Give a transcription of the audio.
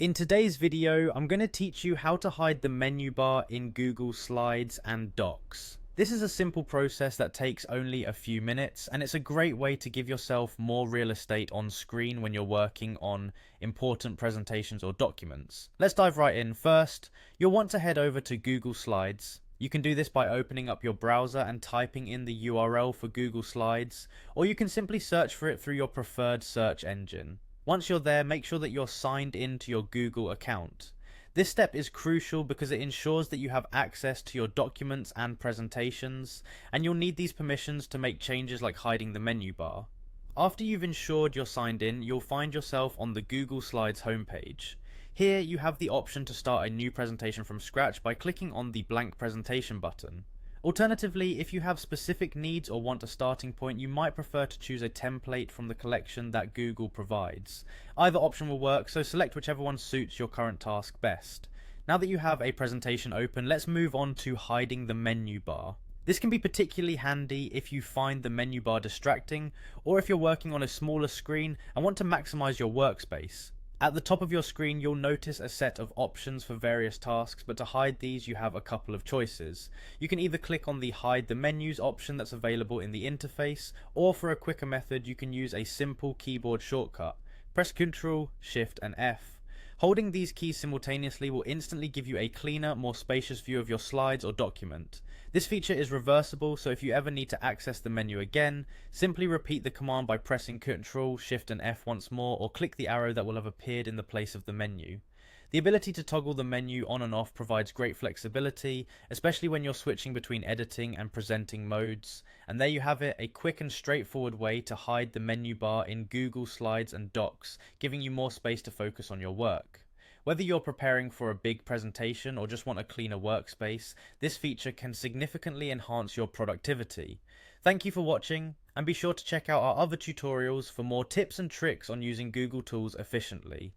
In today's video, I'm going to teach you how to hide the menu bar in Google Slides and Docs. This is a simple process that takes only a few minutes, and it's a great way to give yourself more real estate on screen when you're working on important presentations or documents. Let's dive right in. First, you'll want to head over to Google Slides. You can do this by opening up your browser and typing in the URL for Google Slides, or you can simply search for it through your preferred search engine. Once you're there, make sure that you're signed in to your Google account. This step is crucial because it ensures that you have access to your documents and presentations, and you'll need these permissions to make changes like hiding the menu bar. After you've ensured you're signed in, you'll find yourself on the Google Slides homepage. Here you have the option to start a new presentation from scratch by clicking on the blank presentation button. Alternatively, if you have specific needs or want a starting point, you might prefer to choose a template from the collection that Google provides. Either option will work, so select whichever one suits your current task best. Now that you have a presentation open, let's move on to hiding the menu bar. This can be particularly handy if you find the menu bar distracting, or if you're working on a smaller screen and want to maximize your workspace. At the top of your screen, you'll notice a set of options for various tasks, but to hide these you have a couple of choices. You can either click on the Hide the Menus option that's available in the interface, or for a quicker method you can use a simple keyboard shortcut. Press Ctrl, Shift and F. Holding these keys simultaneously will instantly give you a cleaner, more spacious view of your slides or document. This feature is reversible, so if you ever need to access the menu again, simply repeat the command by pressing Ctrl, Shift and F once more, or click the arrow that will have appeared in the place of the menu. The ability to toggle the menu on and off provides great flexibility, especially when you're switching between editing and presenting modes. And there you have it, a quick and straightforward way to hide the menu bar in Google Slides and Docs, giving you more space to focus on your work. Whether you're preparing for a big presentation or just want a cleaner workspace, this feature can significantly enhance your productivity. Thank you for watching, and be sure to check out our other tutorials for more tips and tricks on using Google tools efficiently.